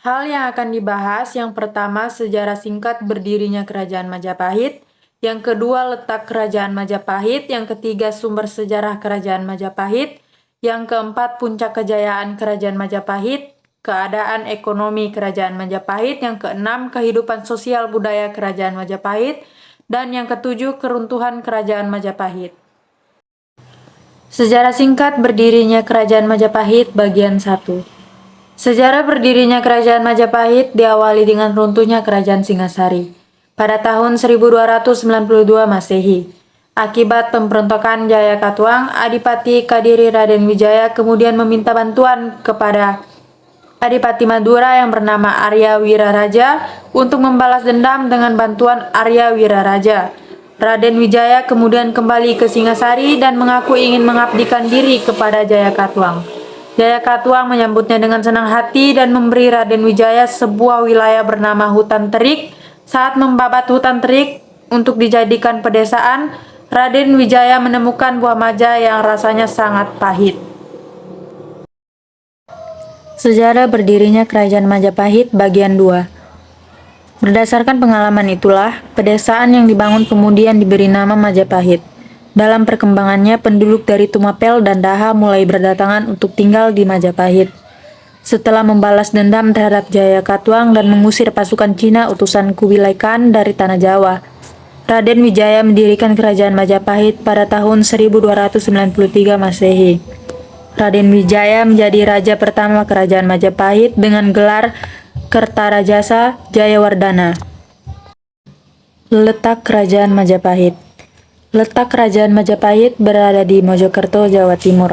Hal yang akan dibahas yang pertama sejarah singkat berdirinya Kerajaan Majapahit, yang kedua letak Kerajaan Majapahit, yang ketiga sumber sejarah Kerajaan Majapahit, yang keempat puncak kejayaan Kerajaan Majapahit, keadaan ekonomi Kerajaan Majapahit, yang keenam kehidupan sosial budaya Kerajaan Majapahit, dan yang ketujuh keruntuhan Kerajaan Majapahit. Sejarah singkat berdirinya Kerajaan Majapahit bagian 1. Sejarah berdirinya Kerajaan Majapahit diawali dengan runtuhnya Kerajaan Singasari pada tahun 1292 Masehi. Akibat pemberontakan Jayakatwang, Adipati Kadiri Raden Wijaya kemudian meminta bantuan kepada Adipati Madura yang bernama Arya Wiraraja untuk membalas dendam dengan bantuan Arya Wiraraja. Raden Wijaya kemudian kembali ke Singasari dan mengaku ingin mengabdikan diri kepada Jayakatwang. Jayakatwang menyambutnya dengan senang hati dan memberi Raden Wijaya sebuah wilayah bernama Hutan Terik. Saat membabat hutan terik untuk dijadikan pedesaan, Raden Wijaya menemukan buah maja yang rasanya sangat pahit. Sejarah berdirinya Kerajaan Majapahit bagian 2. Berdasarkan pengalaman itulah, pedesaan yang dibangun kemudian diberi nama Majapahit. Dalam perkembangannya, penduduk dari Tumapel dan Daha mulai berdatangan untuk tinggal di Majapahit. Setelah membalas dendam terhadap Jayakatwang dan mengusir pasukan Cina utusan Kubilai Khan dari tanah Jawa, Raden Wijaya mendirikan Kerajaan Majapahit pada tahun 1293 Masehi. Raden Wijaya menjadi raja pertama Kerajaan Majapahit dengan gelar Kertarajasa Jayawardhana. Letak Kerajaan Majapahit. Letak Kerajaan Majapahit berada di Mojokerto, Jawa Timur.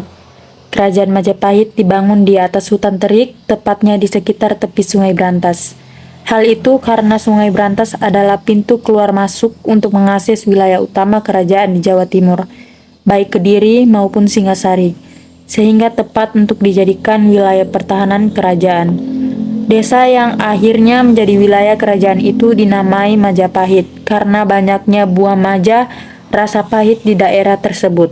Kerajaan Majapahit dibangun di atas hutan terik, tepatnya di sekitar tepi Sungai Brantas. Hal itu karena Sungai Brantas adalah pintu keluar masuk untuk mengakses wilayah utama kerajaan di Jawa Timur, baik Kediri maupun Singasari, sehingga tepat untuk dijadikan wilayah pertahanan kerajaan. Desa yang akhirnya menjadi wilayah kerajaan itu dinamai Majapahit karena banyaknya buah maja rasa pahit di daerah tersebut.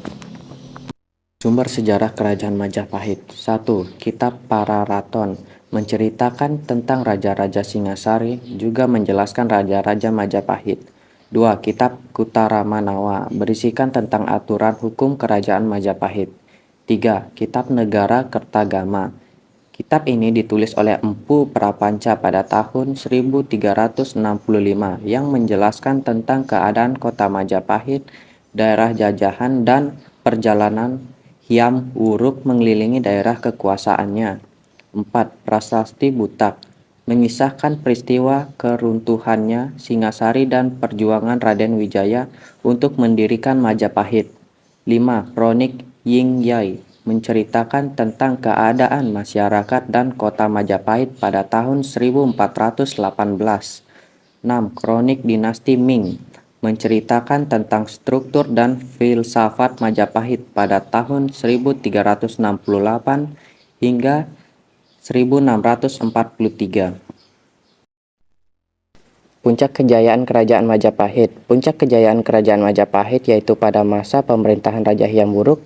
Sumber sejarah Kerajaan Majapahit. 1. Kitab Pararaton menceritakan tentang Raja-Raja Singasari, juga menjelaskan Raja-Raja Majapahit. 2. Kitab Kutaramanawa berisikan tentang aturan hukum Kerajaan Majapahit. 3. Kitab Negara Kertagama. Kitab ini ditulis oleh Empu Prapanca pada tahun 1365 yang menjelaskan tentang keadaan kota Majapahit, daerah jajahan, dan perjalanan Hyam Wuruk mengelilingi daerah kekuasaannya. 4. Prasasti Butak mengisahkan peristiwa keruntuhannya Singasari dan perjuangan Raden Wijaya untuk mendirikan Majapahit. 5. Kronik Yingyai menceritakan tentang keadaan masyarakat dan kota Majapahit pada tahun 1418. 6. Kronik Dinasti Ming menceritakan tentang struktur dan filsafat Majapahit pada tahun 1368 hingga 1643. Puncak kejayaan Kerajaan Majapahit. Puncak kejayaan Kerajaan Majapahit yaitu pada masa pemerintahan Raja Hyam Wuruk.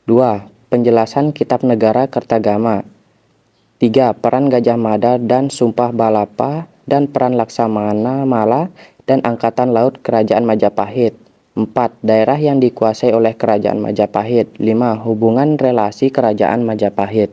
2. Penjelasan Kitab Negara Kertagama. 3. Peran Gajah Mada dan Sumpah Balapa dan peran Laksamana Mala dan Angkatan Laut Kerajaan Majapahit. 4. Daerah yang dikuasai oleh Kerajaan Majapahit. 5. Hubungan relasi Kerajaan Majapahit.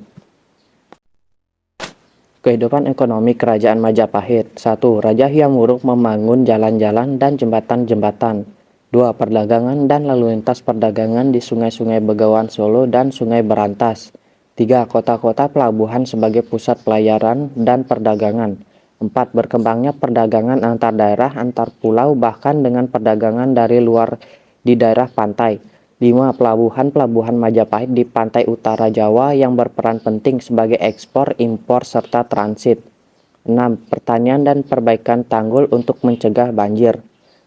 Kehidupan ekonomi Kerajaan Majapahit. 1. Raja Hyam Wuruk membangun jalan-jalan dan jembatan-jembatan. 2. Perdagangan dan lalu lintas perdagangan di sungai-sungai Begawan Solo dan Sungai Berantas. 3. Kota-kota pelabuhan sebagai pusat pelayaran dan perdagangan. 4. Berkembangnya perdagangan antar daerah, antar pulau, bahkan dengan perdagangan dari luar di daerah pantai. 5. Pelabuhan-pelabuhan Majapahit di pantai utara Jawa yang berperan penting sebagai ekspor, impor, serta transit. 6. Pertanian dan perbaikan tanggul untuk mencegah banjir.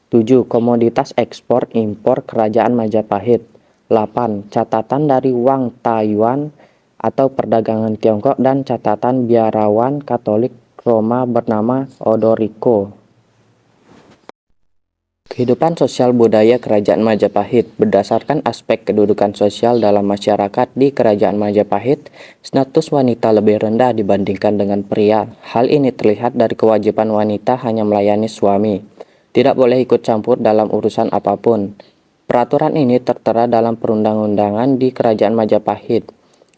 7. Komoditas ekspor impor Kerajaan Majapahit. 8. Catatan dari Wang Taiyuan atau perdagangan Tiongkok dan catatan biarawan Katolik Roma bernama Odorico. Kehidupan sosial budaya Kerajaan Majapahit berdasarkan aspek kedudukan sosial dalam masyarakat di Kerajaan Majapahit, status wanita lebih rendah dibandingkan dengan pria. Hal ini terlihat dari kewajiban wanita hanya melayani suami, tidak boleh ikut campur dalam urusan apapun. Peraturan ini tertera dalam perundang-undangan di Kerajaan Majapahit,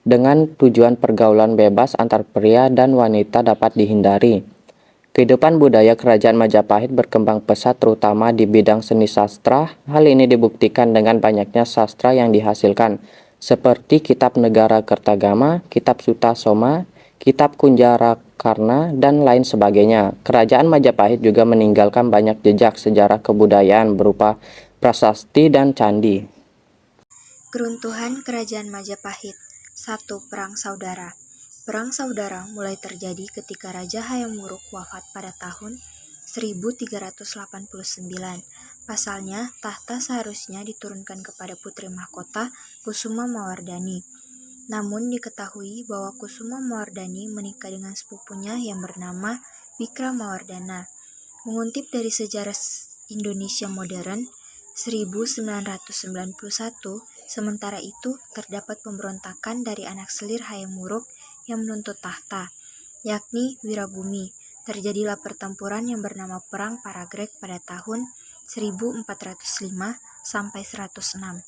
dengan tujuan pergaulan bebas antar pria dan wanita dapat dihindari. Kehidupan budaya Kerajaan Majapahit berkembang pesat terutama di bidang seni sastra. Hal ini dibuktikan dengan banyaknya sastra yang dihasilkan, seperti Kitab Negara Kertagama, Kitab Suta Soma, Kitab Kunjara Karna, dan lain sebagainya. Kerajaan Majapahit juga meninggalkan banyak jejak sejarah kebudayaan berupa prasasti dan candi. Keruntuhan Kerajaan Majapahit. 1. Perang Saudara. Perang Saudara mulai terjadi ketika Raja Hayam Wuruk wafat pada tahun 1389. Pasalnya, tahta seharusnya diturunkan kepada putri mahkota Kusuma Mawardhani. Namun diketahui bahwa Kusuma Mawardhani menikah dengan sepupunya yang bernama Wikramawardhana. Mengutip dari sejarah Indonesia modern 1991, sementara itu terdapat pemberontakan dari anak selir Hayam Wuruk yang menuntut tahta, yakni Wirabumi. Terjadilah pertempuran yang bernama Perang Paragreg pada tahun 1405 sampai 106.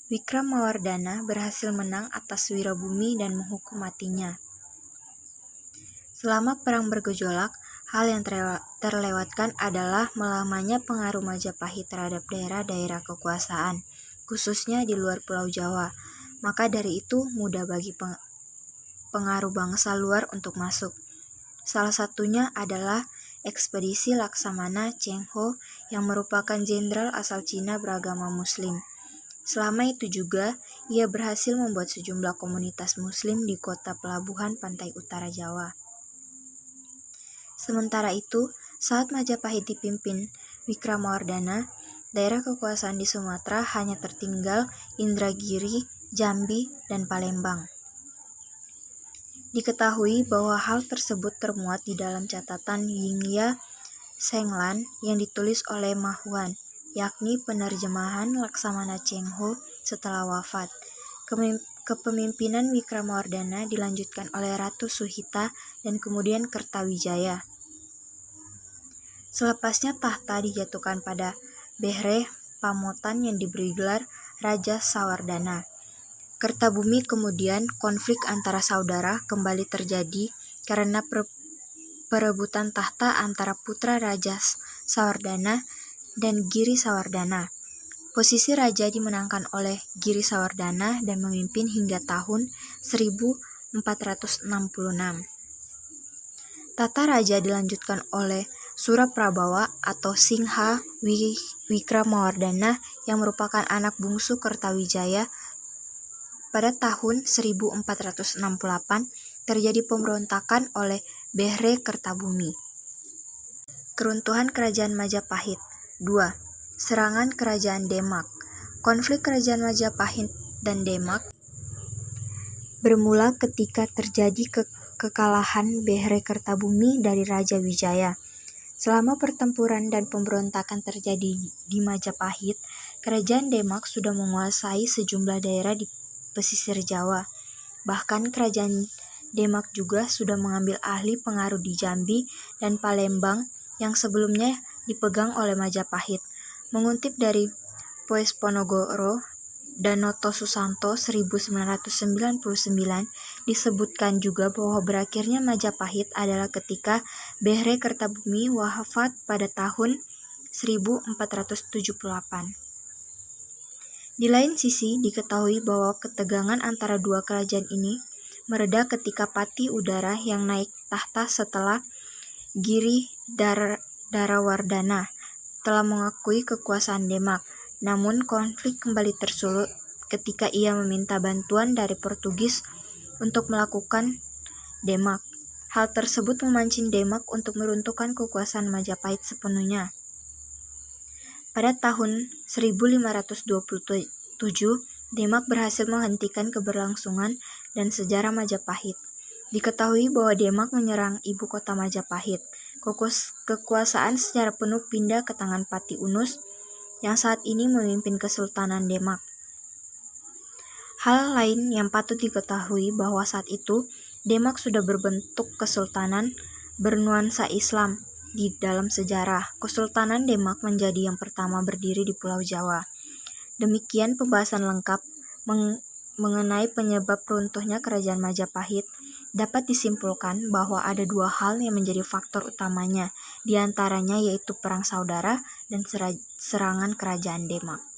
Wikramawardhana berhasil menang atas Wirabumi dan menghukum matinya. Selama perang bergejolak, hal yang terlewatkan adalah melamanya pengaruh Majapahit terhadap daerah-daerah kekuasaan, khususnya di luar Pulau Jawa. Maka dari itu mudah bagi pengaruh bangsa luar untuk masuk. Salah satunya adalah ekspedisi Laksamana Cheng Ho yang merupakan jenderal asal Cina beragama Muslim. Selama itu juga, ia berhasil membuat sejumlah komunitas Muslim di kota pelabuhan pantai utara Jawa. Sementara itu, saat Majapahit dipimpin Wikramawardhana, daerah kekuasaan di Sumatera hanya tertinggal Indragiri, Jambi, dan Palembang. Diketahui bahwa hal tersebut termuat di dalam catatan Yingya Senglan yang ditulis oleh Mahuan, yakni penerjemahan Laksamana Cheng Ho setelah wafat. Kepemimpinan Wikramawardhana dilanjutkan oleh Ratu Suhita dan kemudian Kertawijaya. Selepasnya tahta dijatuhkan pada Behre Pamotan yang diberi gelar Raja Sawardhana. Kertabumi kemudian konflik antara saudara kembali terjadi karena perebutan tahta antara putra Raja Sawardhana dan Giri Sawardhana. Posisi raja dimenangkan oleh Giri Sawardhana dan memimpin hingga tahun 1466. Tata raja dilanjutkan oleh Suraprabawa atau Singha Wikramawardhana yang merupakan anak bungsu Kertawijaya. Pada tahun 1468 terjadi pemberontakan oleh Behre Kertabumi. Keruntuhan Kerajaan Majapahit. 2. Serangan Kerajaan Demak. Konflik Kerajaan Majapahit dan Demak bermula ketika terjadi kekalahan Behre Kertabumi dari Raja Wijaya. Selama pertempuran dan pemberontakan terjadi di Majapahit, Kerajaan Demak sudah menguasai sejumlah daerah di pesisir Jawa. Bahkan Kerajaan Demak juga sudah mengambil ahli pengaruh di Jambi dan Palembang yang sebelumnya dipegang oleh Majapahit. Mengutip dari Poesponogoro Danoto Susanto 1999, disebutkan juga bahwa berakhirnya Majapahit adalah ketika Behre Kertabumi wafat pada tahun 1478. Di lain sisi, diketahui bahwa ketegangan antara dua kerajaan ini mereda ketika Pati Udara yang naik tahta setelah Giri Darawardhana telah mengakui kekuasaan Demak. Namun konflik kembali tersulut ketika ia meminta bantuan dari Portugis untuk melakukan Demak. Hal tersebut memancing Demak untuk meruntuhkan kekuasaan Majapahit sepenuhnya. Pada tahun 1527, Demak berhasil menghentikan keberlangsungan dan sejarah Majapahit. Diketahui bahwa Demak menyerang ibu kota Majapahit. Kekuasaan secara penuh pindah ke tangan Pati Unus yang saat ini memimpin Kesultanan Demak. Hal lain yang patut diketahui bahwa saat itu Demak sudah berbentuk kesultanan bernuansa Islam. Di dalam sejarah, Kesultanan Demak menjadi yang pertama berdiri di Pulau Jawa. Demikian pembahasan lengkap mengenai penyebab runtuhnya Kerajaan Majapahit. Dapat disimpulkan bahwa ada dua hal yang menjadi faktor utamanya, di antaranya yaitu perang saudara dan serangan Kerajaan Demak.